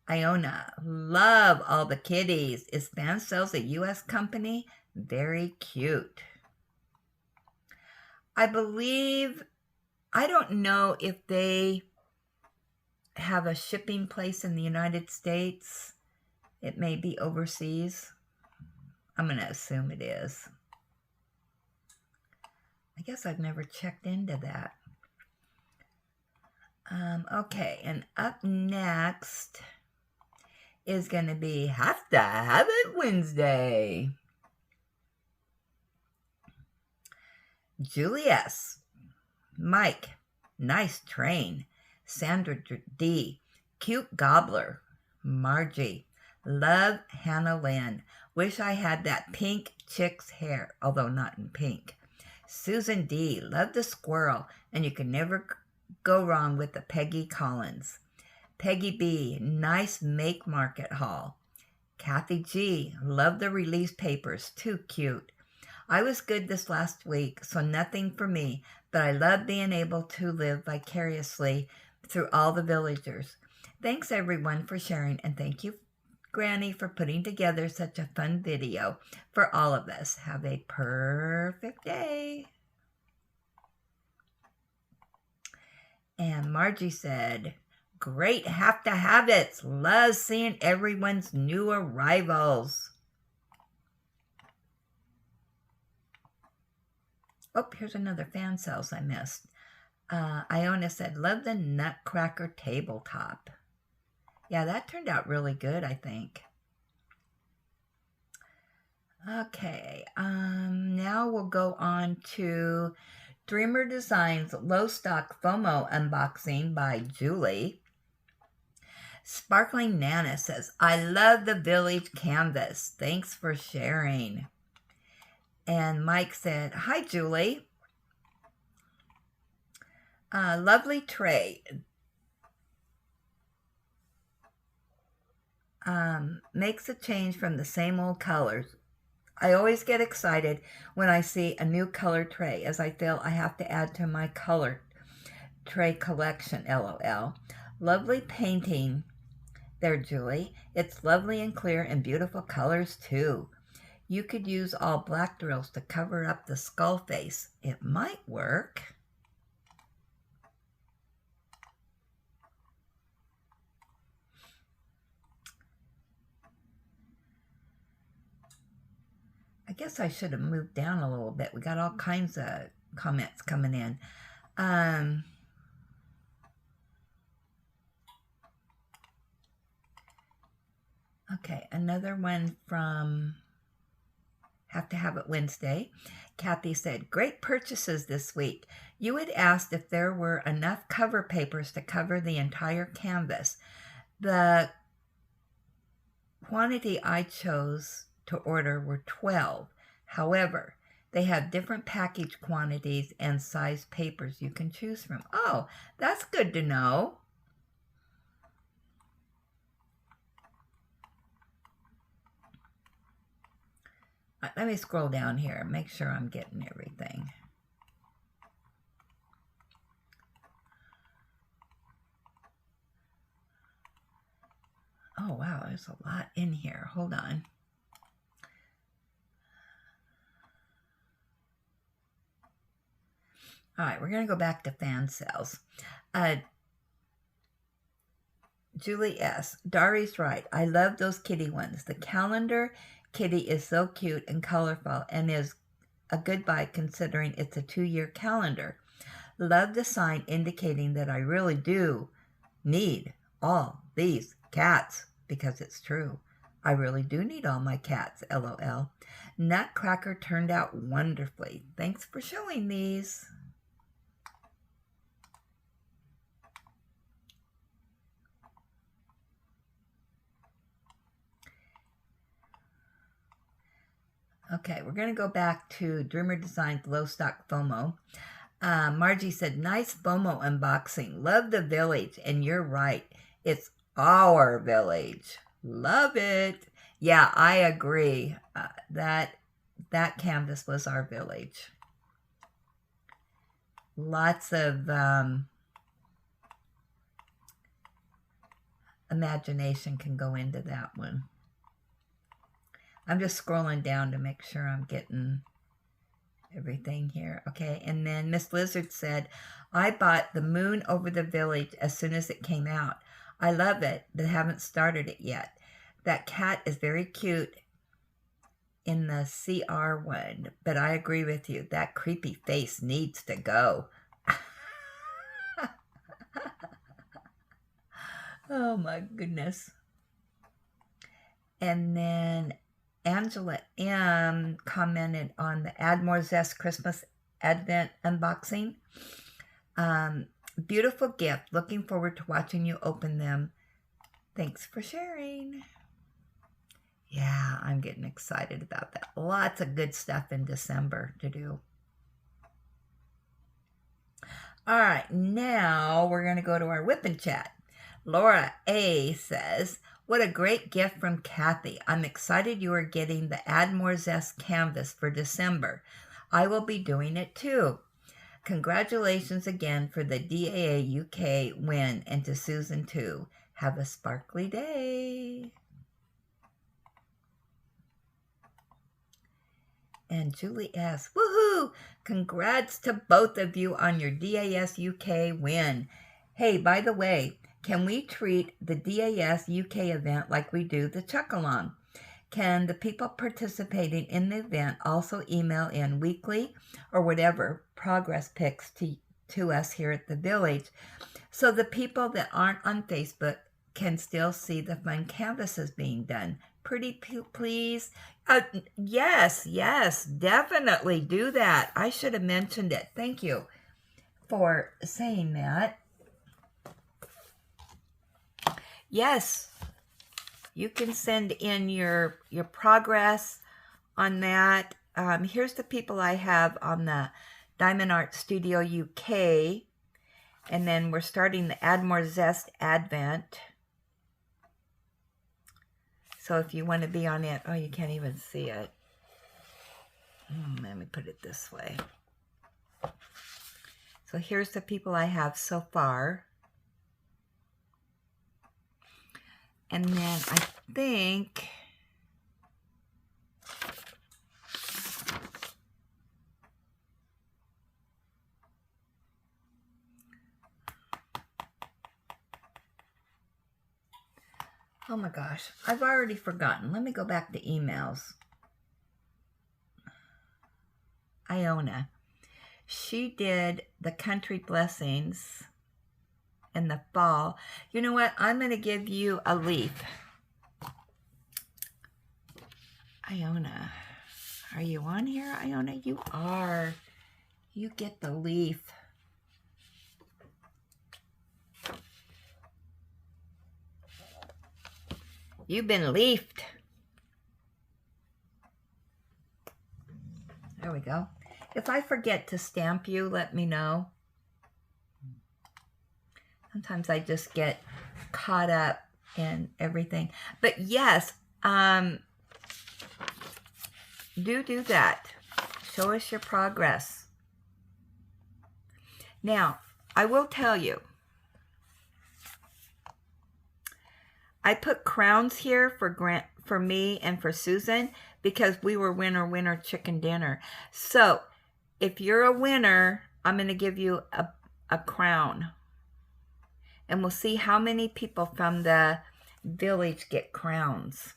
Iona, love all the kitties. Is Fan Cells a U.S. company? Very cute. I believe, I don't know if they have a shipping place in the United States. It may be overseas. I'm going to assume it is. I guess I've never checked into that. Okay, and up next is going to be Have to Have It Wednesday. Julius, Mike, nice train. Sandra D, cute gobbler. Margie, love Hannah Lynn. Wish I had that pink chick's hair, although not in pink. Susan D, love the squirrel, and you can never go wrong with the Peggy Collins. Peggy B, nice make market haul. Kathy G, love the release papers, too cute. I was good this last week, so nothing for me, but I love being able to live vicariously through all the villagers. Thanks everyone for sharing, and thank you, Granny, for putting together such a fun video for all of us. Have a perfect day. And Margie said, great Have to Have It's. Love seeing everyone's new arrivals. Oh, here's another Fan Cells I missed. Iona said, love the Nutcracker tabletop. Yeah, that turned out really good, I think. Okay, now we'll go on to Dreamer Designs Low Stock FOMO unboxing by Julie. Sparkling Nana says, I love the village canvas. Thanks for sharing. And Mike said, hi, Julie. Lovely tray. Makes a change from the same old colors. I always get excited when I see a new color tray, as I feel I have to add to my color tray collection, LOL. Lovely painting there, Julie. It's lovely and clear and beautiful colors, too. You could use all black drills to cover up the skull face. It might work. I guess I should have moved down a little bit. We got all kinds of comments coming in. Okay, another one from Have to Have It Wednesday. Kathy said, great purchases this week. You had asked if there were enough cover papers to cover the entire canvas. The quantity I chose to order were 12. However, they have different package quantities and size papers you can choose from. Oh, that's good to know. Let me scroll down here, make sure I'm getting everything. Oh, wow, there's a lot in here. Hold on. All right, we're going to go back to fan sales. Julie S. Dari's right. I love those kitty ones. The calendar kitty is so cute and colorful and is a good buy considering it's a 2-year calendar. Love the sign indicating that I really do need all these cats, because it's true. I really do need all my cats, LOL. Nutcracker turned out wonderfully. Thanks for showing these. Okay, we're going to go back to Dreamer Designs Low Stock FOMO. Margie said, nice FOMO unboxing. Love the village. And you're right. It's our village. Love it. Yeah, I agree. That canvas was our village. Lots of imagination can go into that one. I'm just scrolling down to make sure I'm getting everything here. Okay, and then Miss Lizard said, I bought The Moon Over the Village as soon as it came out. I love it, but haven't started it yet. That cat is very cute in the CR one, but I agree with you. That creepy face needs to go. Oh my goodness. And then Angela M. commented on the Add More Zest Christmas Advent unboxing. Beautiful gift. Looking forward to watching you open them. Thanks for sharing. Yeah, I'm getting excited about that. Lots of good stuff in December to do. All right, now we're going to go to our whip and chat. Laura A. says, what a great gift from Kathy. I'm excited you are getting the Add More Zest canvas for December. I will be doing it too. Congratulations again for the DAA UK win, and to Susan too. Have a sparkly day. And Julie S. Woohoo! Congrats to both of you on your DAS UK win. Hey, by the way, can we treat the DAS UK event like we do the Chuck-along? Can the people participating in the event also email in weekly or whatever progress pics to us here at the village, so the people that aren't on Facebook can still see the fun canvases being done? Pretty please? Yes, definitely do that. I should have mentioned it. Thank you for saying that. Yes, you can send in your progress on that. Here's the people I have on the Diamond Art Studio UK. And then we're starting the Add More Zest Advent. So if you want to be on it, oh, you can't even see it. Let me put it this way. So here's the people I have so far. And then I think oh my gosh, I've already forgotten. Let me go back to emails. Iona. She did the Country Blessings in the fall. You know what? I'm going to give you a leaf. Iona. Are you on here, Iona? You are. You get the leaf. You've been leafed. There we go. If I forget to stamp you, let me know. Sometimes I just get caught up in everything. But yes, Do that. Show us your progress. Now, I will tell you, I put crowns here for me and for Susan because we were winner chicken dinner. So if you're a winner, I'm going to give you a crown. And we'll see how many people from the village get crowns.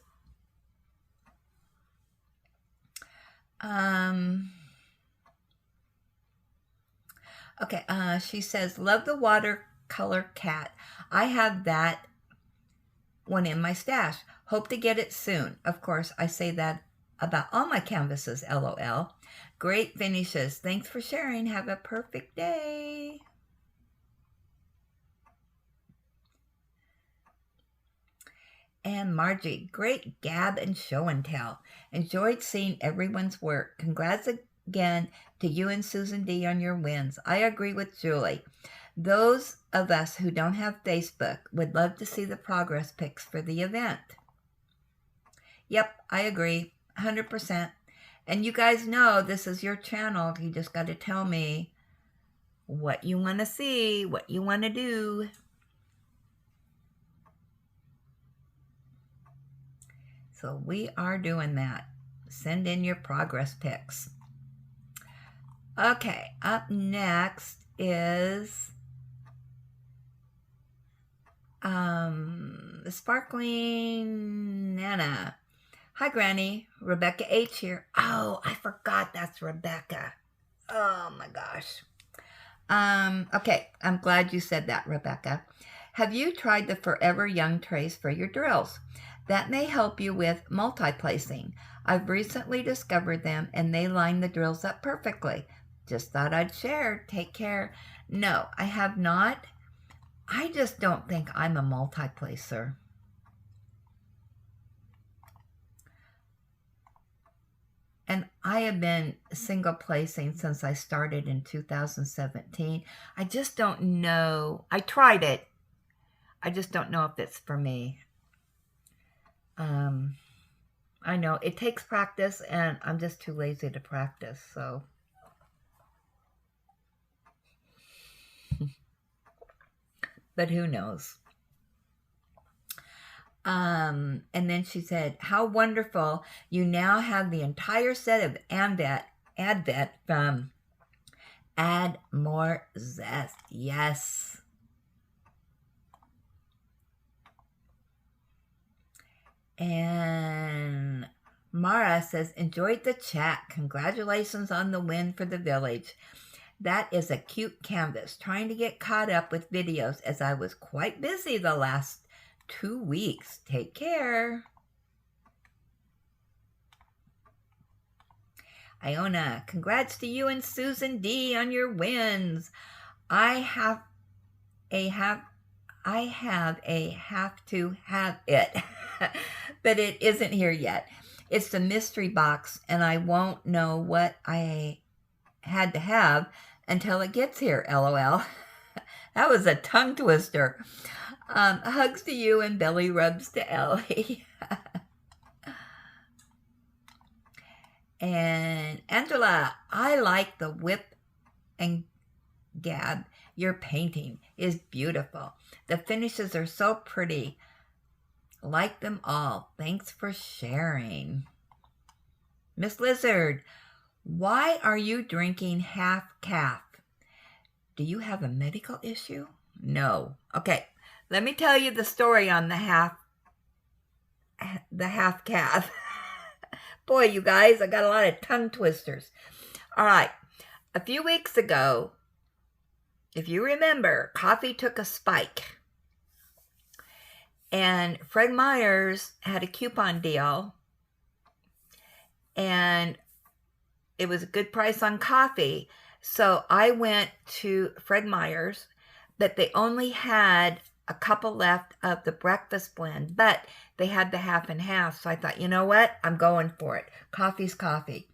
Okay, she says, love the watercolor cat. I have that one in my stash. Hope to get it soon. Of course, I say that about all my canvases, LOL. Great finishes. Thanks for sharing. Have a perfect day. And Margie, great gab and show and tell. Enjoyed seeing everyone's work. Congrats again to you and Susan D on your wins. I agree with Julie. Those of us who don't have Facebook would love to see the progress pics for the event. Yep, I agree, 100%. And you guys know this is your channel. You just got to tell me what you want to see, what you want to do. So we are doing that. Send in your progress pics. Okay, up next is Sparkling Nana. Hi, Granny. Rebecca H here. Oh, I forgot that's Rebecca. Oh, my gosh. Okay, I'm glad you said that, Rebecca. Have you tried the Forever Young trays for your drills? That may help you with multi-placing. I've recently discovered them and they line the drills up perfectly. Just thought I'd share. Take care. No, I have not. I just don't think I'm a multi-placer. And I have been single placing since I started in 2017. I just don't know. I tried it. I just don't know if it's for me. I know it takes practice and I'm just too lazy to practice, so. But who knows? And then she said, how wonderful. You now have the entire set of Advent from Add More Zest. Yes. And Mara says, enjoyed the chat. Congratulations on the win for the village. That is a cute canvas. Trying to get caught up with videos as I was quite busy the last 2 weeks. Take care. Iona, congrats to you and Susan D on your wins. I have to have it, but it isn't here yet. It's the mystery box, and I won't know what I had to have until it gets here, LOL. That was a tongue twister. Hugs to you and belly rubs to Ellie. And Angela, I like the whip and gab. Your painting is beautiful. The finishes are so pretty. Like them all. Thanks for sharing. Miss Lizard, why are you drinking half calf? Do you have a medical issue? No. Okay, let me tell you the story on the half calf. Boy, you guys, I got a lot of tongue twisters. All right, a few weeks ago, if you remember, coffee took a spike. And Fred Meyer's had a coupon deal. And it was a good price on coffee. So I went to Fred Meyer's, but they only had a couple left of the breakfast blend, but they had the half and half. So I thought, you know what? I'm going for it. Coffee's coffee.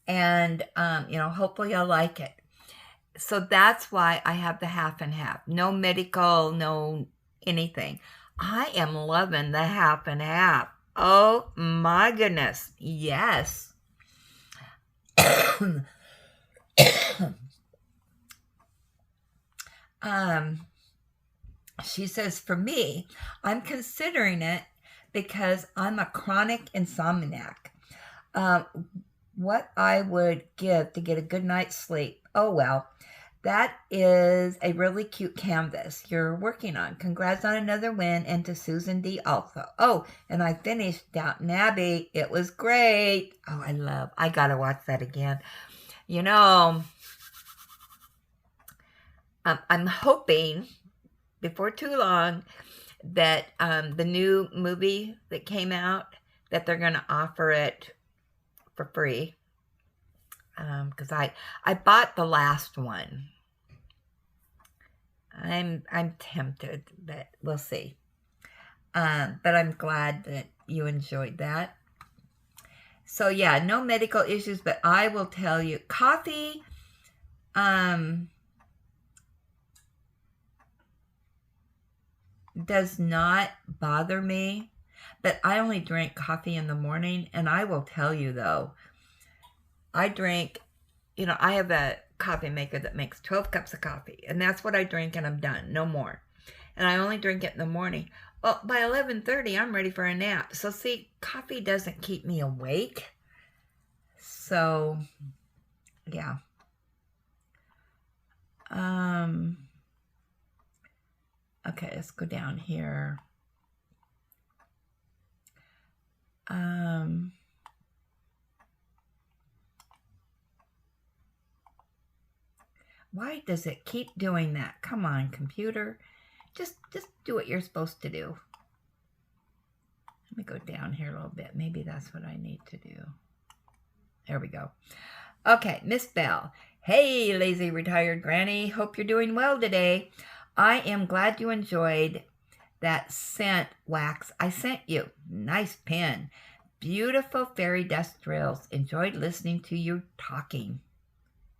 And, hopefully I'll like it. So that's why I have the half and half. No medical, no anything. I am loving the half and half. Oh my goodness. Yes. She says, for me, I'm considering it because I'm a chronic insomniac. Um, what I would give to get a good night's sleep. Oh, well, that is a really cute canvas you're working on. Congrats on another win, and to Susan D also. Oh, and I finished Downton Abbey. It was great. Oh, I gotta watch that again. You know, I'm hoping before too long that the new movie that came out, that they're going to offer it for free. Because I bought the last one. I'm tempted, but we'll see. But I'm glad that you enjoyed that. So yeah, no medical issues, but I will tell you, coffee, does not bother me, but I only drink coffee in the morning. And I will tell you though, I drink, I have a coffee maker that makes 12 cups of coffee, and that's what I drink, and I'm done, no more. And I only drink it in the morning. Well, by 11:30, I'm ready for a nap. So see, coffee doesn't keep me awake. So, yeah. Okay, let's go down here. Why does it keep doing that? Come on, computer. Just do what you're supposed to do. Let me go down here a little bit. Maybe that's what I need to do. There we go. Okay, Miss Bell. Hey, lazy retired granny. Hope you're doing well today. I am glad you enjoyed that scent wax I sent you. Nice pen. Beautiful fairy dust drills. Enjoyed listening to you talking.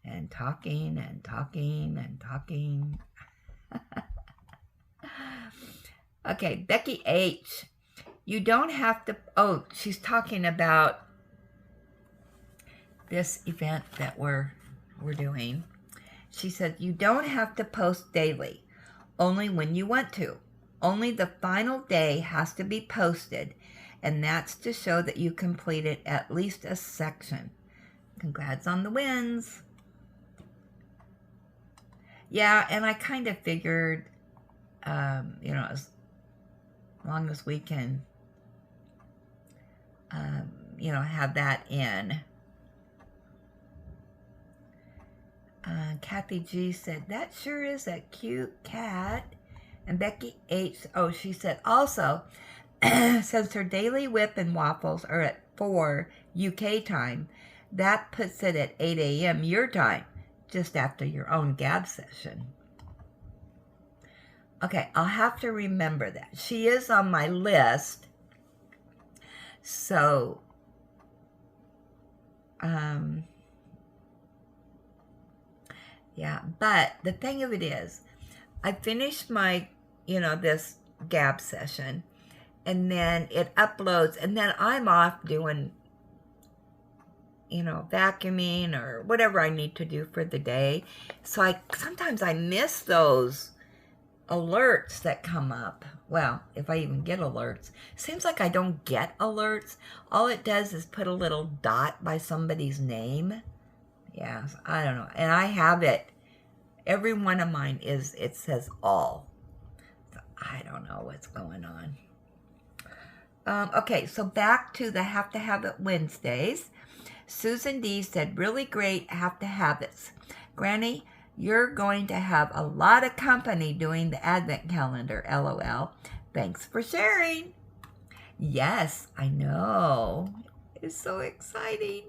And talking and talking and talking. Okay, Becky H. You don't have to... Oh, she's talking about this event that we're doing. She said, you don't have to post daily, only when you want to. Only the final day has to be posted, and that's to show that you completed at least a section. Congrats on the wins. Yeah, and I kind of figured, as long as we can, have that in. Kathy G said, that sure is a cute cat. And Becky H, she said, also, since her daily whip and waffles are at 4 UK time, that puts it at 8 a.m. your time, just after your own gab session. Okay, I'll have to remember that. She is on my list. So, yeah, but the thing of it is, I finished my, this gab session, and then it uploads, and then I'm off doing, vacuuming or whatever I need to do for the day. So sometimes I miss those alerts that come up. Well, if I even get alerts. Seems like I don't get alerts. All it does is put a little dot by somebody's name. Yeah, I don't know. And I have it. Every one of mine it says all. So I don't know what's going on. Okay, so back to the Have to Have It Wednesdays. Susan D said, really great Have to Habits. Granny, you're going to have a lot of company doing the advent calendar, LOL. Thanks for sharing. Yes, I know. It's so exciting.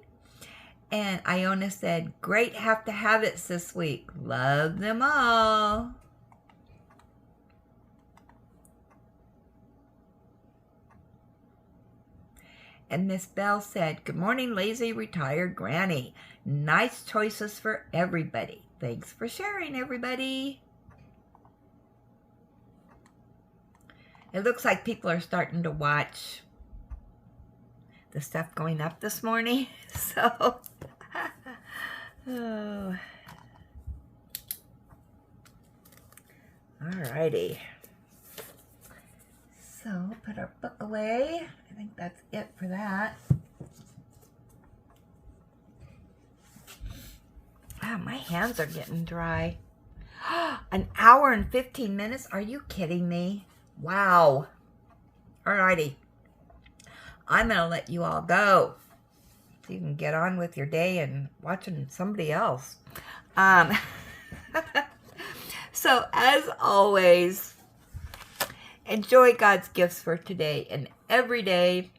And Iona said, great Have to Habits this week. Love them all. And Miss Bell said, good morning, lazy retired granny. Nice choices for everybody. Thanks for sharing, everybody. It looks like people are starting to watch the stuff going up this morning. So, Oh. Alrighty. So put our book away. I think that's it for that. Wow, my hands are getting dry. An hour and 15 minutes? Are you kidding me? Wow. Alrighty. I'm going to let you all go so you can get on with your day and watching somebody else. So as always, enjoy God's gifts for today and every day.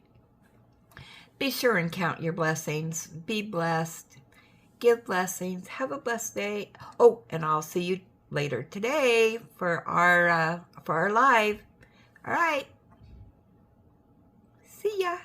Be sure and count your blessings. Be blessed. Give blessings. Have a blessed day. Oh, and I'll see you later today for our live. All right. See ya.